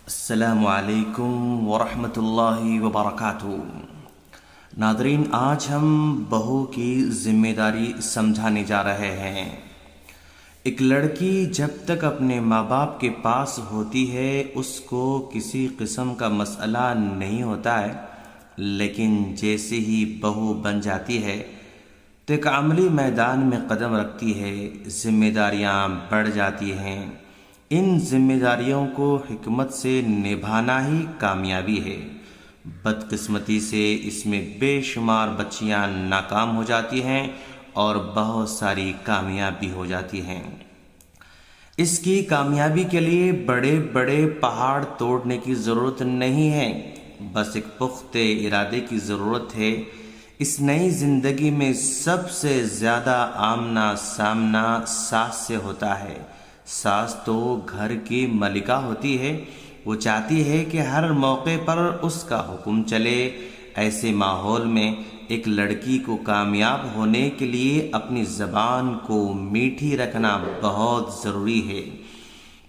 السلام علیکم ورحمۃ اللہ وبرکاتہ۔ ناظرین، آج ہم بہو کی ذمہ داری سمجھانے جا رہے ہیں۔ ایک لڑکی جب تک اپنے ماں باپ کے پاس ہوتی ہے اس کو کسی قسم کا مسئلہ نہیں ہوتا ہے، لیکن جیسے ہی بہو بن جاتی ہے تو ایک عملی میدان میں قدم رکھتی ہے، ذمہ داریاں بڑھ جاتی ہیں۔ ان ذمہ داریوں کو حکمت سے نبھانا ہی کامیابی ہے۔ بدقسمتی سے اس میں بے شمار بچیاں ناکام ہو جاتی ہیں اور بہت ساری کامیاب بھی ہو جاتی ہیں۔ اس کی کامیابی کے لیے بڑے بڑے پہاڑ توڑنے کی ضرورت نہیں ہے، بس ایک پختہ ارادے کی ضرورت ہے۔ اس نئی زندگی میں سب سے زیادہ آمنا سامنا ساس سے ہوتا ہے۔ ساس تو گھر کی ملکہ ہوتی ہے، وہ چاہتی ہے کہ ہر موقع پر اس کا حکم چلے۔ ایسے ماحول میں ایک لڑکی کو کامیاب ہونے کے لیے اپنی زبان کو میٹھی رکھنا بہت ضروری ہے۔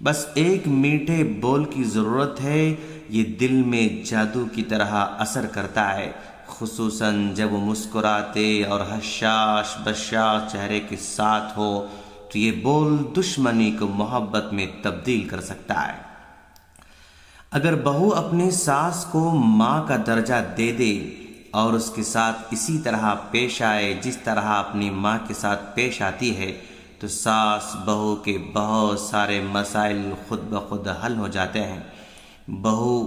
بس ایک میٹھے بول کی ضرورت ہے، یہ دل میں جادو کی طرح اثر کرتا ہے، خصوصاً جب وہ مسکراتے اور حشاش بشاش چہرے کے ساتھ ہو تو یہ بول دشمنی کو محبت میں تبدیل کر سکتا ہے۔ اگر بہو اپنی ساس کو ماں کا درجہ دے دے اور اس کے ساتھ اسی طرح پیش آئے جس طرح اپنی ماں کے ساتھ پیش آتی ہے تو ساس بہو کے بہت سارے مسائل خود بخود حل ہو جاتے ہیں۔ بہو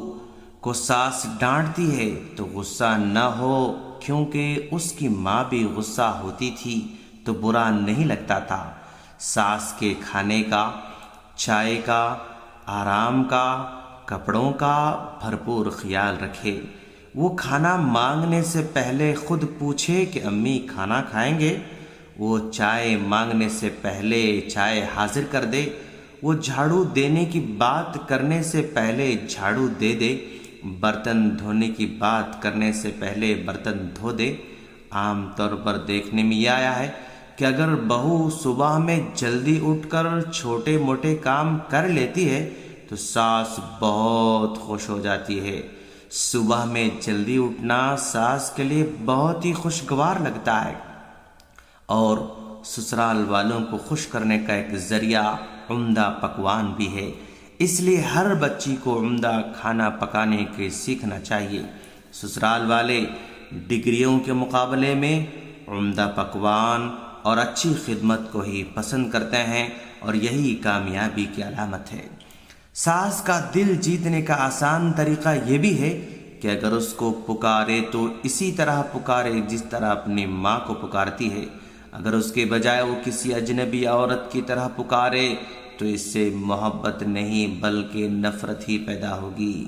کو ساس ڈانٹتی ہے تو غصہ نہ ہو، کیونکہ اس کی ماں بھی غصہ ہوتی تھی تو برا نہیں لگتا تھا۔ ساس کے کھانے کا، چائے کا، آرام کا، کپڑوں کا بھرپور خیال رکھے۔ وہ کھانا مانگنے سے پہلے خود پوچھے کہ امی کھانا کھائیں گے۔ وہ چائے مانگنے سے پہلے چائے حاضر کر دے۔ وہ جھاڑو دینے کی بات کرنے سے پہلے جھاڑو دے دے۔ برتن دھونے کی بات کرنے سے پہلے برتن دھو دے۔ عام طور پر دیکھنے میں یہ آیا ہے کہ اگر بہو صبح میں جلدی اٹھ کر چھوٹے موٹے کام کر لیتی ہے تو ساس بہت خوش ہو جاتی ہے۔ صبح میں جلدی اٹھنا ساس کے لیے بہت ہی خوشگوار لگتا ہے اور سسرال والوں کو خوش کرنے کا ایک ذریعہ عمدہ پکوان بھی ہے۔ اس لیے ہر بچی کو عمدہ کھانا پکانے کے سیکھنا چاہیے۔ سسرال والے ڈگریوں کے مقابلے میں عمدہ پکوان اور اچھی خدمت کو ہی پسند کرتے ہیں اور یہی کامیابی کی علامت ہے۔ ساس کا دل جیتنے کا آسان طریقہ یہ بھی ہے کہ اگر اس کو پکارے تو اسی طرح پکارے جس طرح اپنی ماں کو پکارتی ہے۔ اگر اس کے بجائے وہ کسی اجنبی عورت کی طرح پکارے تو اس سے محبت نہیں بلکہ نفرت ہی پیدا ہوگی۔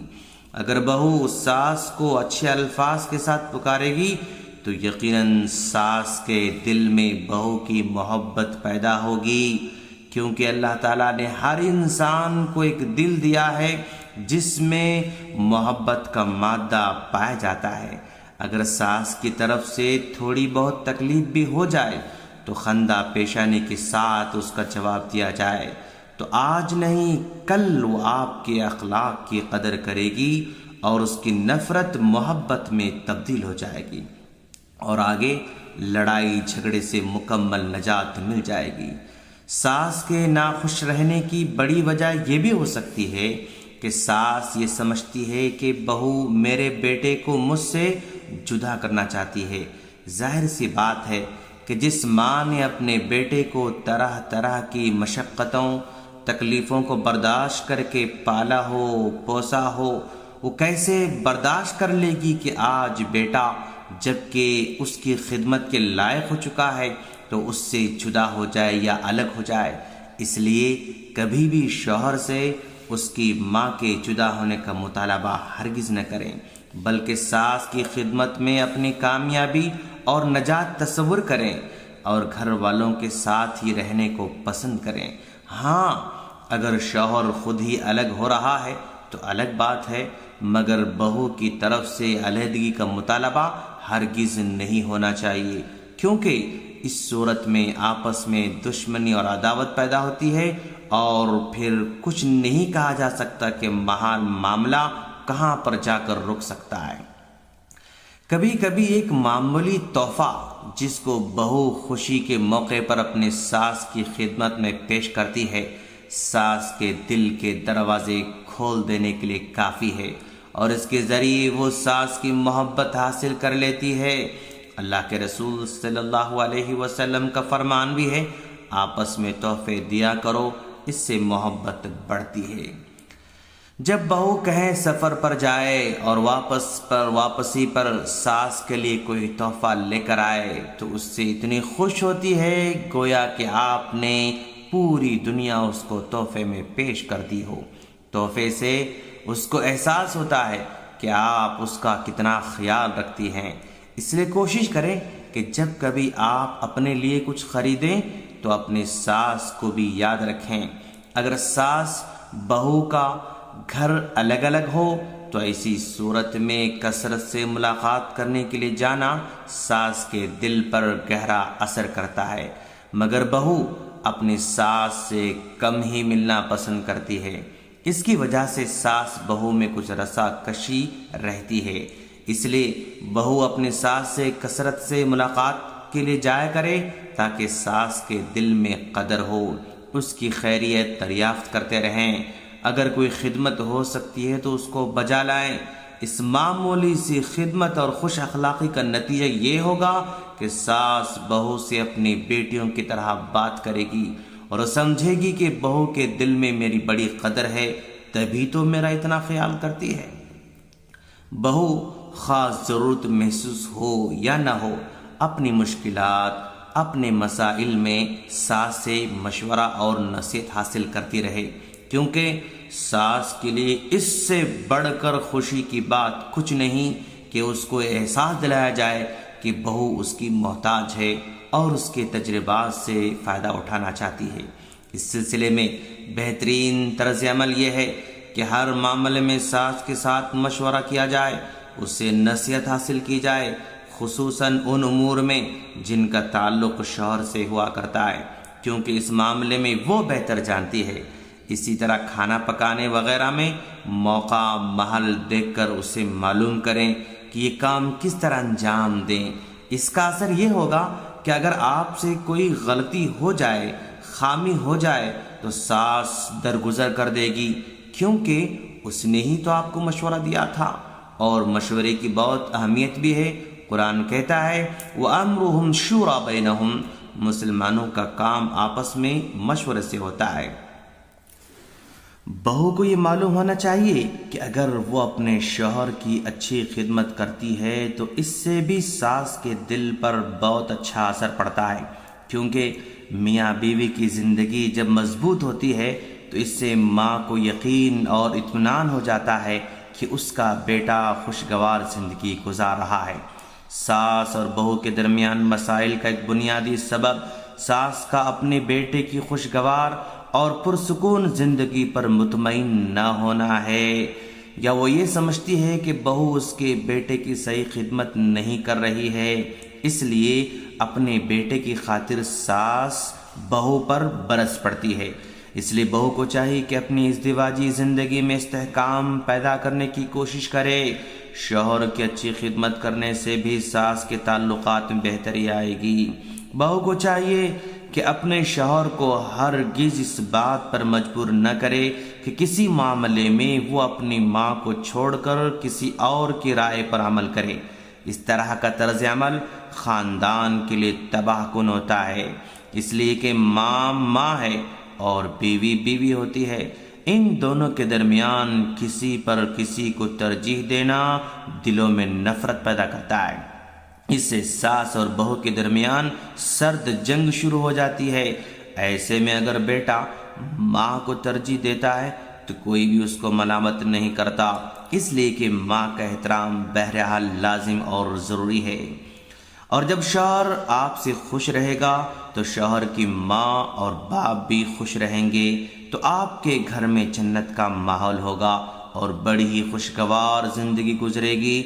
اگر بہو ساس کو اچھے الفاظ کے ساتھ پکارے گی تو یقیناً ساس کے دل میں بہو کی محبت پیدا ہوگی، کیونکہ اللہ تعالیٰ نے ہر انسان کو ایک دل دیا ہے جس میں محبت کا مادہ پایا جاتا ہے۔ اگر ساس کی طرف سے تھوڑی بہت تکلیف بھی ہو جائے تو خندہ پیشانی کے ساتھ اس کا جواب دیا جائے تو آج نہیں کل وہ آپ کے اخلاق کی قدر کرے گی اور اس کی نفرت محبت میں تبدیل ہو جائے گی اور آگے لڑائی جھگڑے سے مکمل نجات مل جائے گی۔ ساس کے ناخوش رہنے کی بڑی وجہ یہ بھی ہو سکتی ہے کہ ساس یہ سمجھتی ہے کہ بہو میرے بیٹے کو مجھ سے جدا کرنا چاہتی ہے۔ ظاہر سی بات ہے کہ جس ماں نے اپنے بیٹے کو طرح طرح کی مشقتوں تکلیفوں کو برداشت کر کے پالا ہو پوسا ہو، وہ کیسے برداشت کر لے گی کہ آج بیٹا جبکہ اس کی خدمت کے لائق ہو چکا ہے تو اس سے جدا ہو جائے یا الگ ہو جائے۔ اس لیے کبھی بھی شوہر سے اس کی ماں کے جدا ہونے کا مطالبہ ہرگز نہ کریں، بلکہ ساس کی خدمت میں اپنی کامیابی اور نجات تصور کریں اور گھر والوں کے ساتھ ہی رہنے کو پسند کریں۔ ہاں، اگر شوہر خود ہی الگ ہو رہا ہے تو الگ بات ہے، مگر بہو کی طرف سے علیحدگی کا مطالبہ ہرگز نہیں ہونا چاہیے، کیونکہ اس صورت میں آپس میں دشمنی اور عداوت پیدا ہوتی ہے اور پھر کچھ نہیں کہا جا سکتا کہ محال معاملہ کہاں پر جا کر رک سکتا ہے۔ کبھی کبھی ایک معمولی تحفہ جس کو بہو خوشی کے موقع پر اپنے ساس کی خدمت میں پیش کرتی ہے، ساس کے دل کے دروازے کھول دینے کے لیے کافی ہے، اور اس کے ذریعے وہ ساس کی محبت حاصل کر لیتی ہے۔ اللہ کے رسول صلی اللہ علیہ وسلم کا فرمان بھی ہے، آپس میں تحفے دیا کرو، اس سے محبت بڑھتی ہے۔ جب بہو کہیں سفر پر جائے اور واپسی پر ساس کے لیے کوئی تحفہ لے کر آئے تو اس سے اتنی خوش ہوتی ہے گویا کہ آپ نے پوری دنیا اس کو تحفے میں پیش کر دی ہو۔ تحفے سے اس کو احساس ہوتا ہے کہ آپ اس کا کتنا خیال رکھتی ہیں۔ اس لیے کوشش کریں کہ جب کبھی آپ اپنے لیے کچھ خریدیں تو اپنے ساس کو بھی یاد رکھیں۔ اگر ساس بہو کا گھر الگ الگ ہو تو ایسی صورت میں کثرت سے ملاقات کرنے کے لیے جانا ساس کے دل پر گہرا اثر کرتا ہے، مگر بہو اپنی ساس سے کم ہی ملنا پسند کرتی ہے۔ اس کی وجہ سے ساس بہو میں کچھ رسا کشی رہتی ہے۔ اس لیے بہو اپنی ساس سے کثرت سے ملاقات کے لیے جایا کرے تاکہ ساس کے دل میں قدر ہو، اس کی خیریت دریافت کرتے رہیں۔ اگر کوئی خدمت ہو سکتی ہے تو اس کو بجا لائیں۔ اس معمولی سی خدمت اور خوش اخلاقی کا نتیجہ یہ ہوگا کہ ساس بہو سے اپنی بیٹیوں کی طرح بات کرے گی اور سمجھے گی کہ بہو کے دل میں میری بڑی قدر ہے، تبھی تو میرا اتنا خیال کرتی ہے۔ بہو خاص ضرورت محسوس ہو یا نہ ہو، اپنی مشکلات، اپنے مسائل میں ساس سے مشورہ اور نصیحت حاصل کرتی رہے، کیونکہ ساس کے لیے اس سے بڑھ کر خوشی کی بات کچھ نہیں کہ اس کو احساس دلایا جائے کہ بہو اس کی محتاج ہے اور اس کے تجربات سے فائدہ اٹھانا چاہتی ہے۔ اس سلسلے میں بہترین طرز عمل یہ ہے کہ ہر معاملے میں ساس کے ساتھ مشورہ کیا جائے، اس سے نصیحت حاصل کی جائے، خصوصاً ان امور میں جن کا تعلق شوہر سے ہوا کرتا ہے، کیونکہ اس معاملے میں وہ بہتر جانتی ہے۔ اسی طرح کھانا پکانے وغیرہ میں موقع محل دیکھ کر اسے معلوم کریں کہ یہ کام کس طرح انجام دیں۔ اس کا اثر یہ ہوگا کہ اگر آپ سے کوئی غلطی ہو جائے، خامی ہو جائے تو ساس درگزر کر دے گی، کیونکہ اس نے ہی تو آپ کو مشورہ دیا تھا، اور مشورے کی بہت اہمیت بھی ہے۔ قرآن کہتا ہے وَأَمْرُهُمْ شُورَى بَيْنَهُمْ، مسلمانوں کا کام آپس میں مشورے سے ہوتا ہے۔ بہو کو یہ معلوم ہونا چاہیے کہ اگر وہ اپنے شوہر کی اچھی خدمت کرتی ہے تو اس سے بھی ساس کے دل پر بہت اچھا اثر پڑتا ہے، کیونکہ میاں بیوی کی زندگی جب مضبوط ہوتی ہے تو اس سے ماں کو یقین اور اطمینان ہو جاتا ہے کہ اس کا بیٹا خوشگوار زندگی گزار رہا ہے۔ ساس اور بہو کے درمیان مسائل کا ایک بنیادی سبب ساس کا اپنے بیٹے کی خوشگوار اور پرسکون زندگی پر مطمئن نہ ہونا ہے، یا وہ یہ سمجھتی ہے کہ بہو اس کے بیٹے کی صحیح خدمت نہیں کر رہی ہے، اس لیے اپنے بیٹے کی خاطر ساس بہو پر برس پڑتی ہے۔ اس لیے بہو کو چاہیے کہ اپنی ازدواجی زندگی میں استحکام پیدا کرنے کی کوشش کرے۔ شوہر کی اچھی خدمت کرنے سے بھی ساس کے تعلقات میں بہتری آئے گی۔ بہو کو چاہیے کہ اپنے شوہر کو ہرگز اس بات پر مجبور نہ کرے کہ کسی معاملے میں وہ اپنی ماں کو چھوڑ کر کسی اور کی رائے پر عمل کرے۔ اس طرح کا طرز عمل خاندان کے لیے تباہ کن ہوتا ہے، اس لیے کہ ماں ماں ہے اور بیوی بیوی ہوتی ہے۔ ان دونوں کے درمیان کسی پر کسی کو ترجیح دینا دلوں میں نفرت پیدا کرتا ہے۔ اس سے ساس اور بہو کے درمیان سرد جنگ شروع ہو جاتی ہے۔ ایسے میں اگر بیٹا ماں کو ترجیح دیتا ہے تو کوئی بھی اس کو ملامت نہیں کرتا، اس لیے کہ ماں کا احترام بہرحال لازم اور ضروری ہے۔ اور جب شوہر آپ سے خوش رہے گا تو شوہر کی ماں اور باپ بھی خوش رہیں گے، تو آپ کے گھر میں جنت کا ماحول ہوگا اور بڑی ہی خوشگوار زندگی گزرے گی۔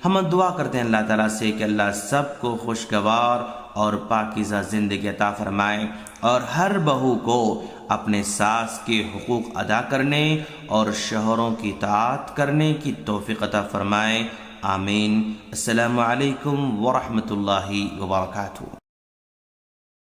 ہم دعا کرتے ہیں اللہ تعالیٰ سے کہ اللہ سب کو خوشگوار اور پاکیزہ زندگی عطا فرمائے اور ہر بہو کو اپنے ساس کے حقوق ادا کرنے اور شوہروں کی اطاعت کرنے کی توفیق عطا فرمائے، آمین۔ السلام علیکم ورحمۃ اللہ وبرکاتہ۔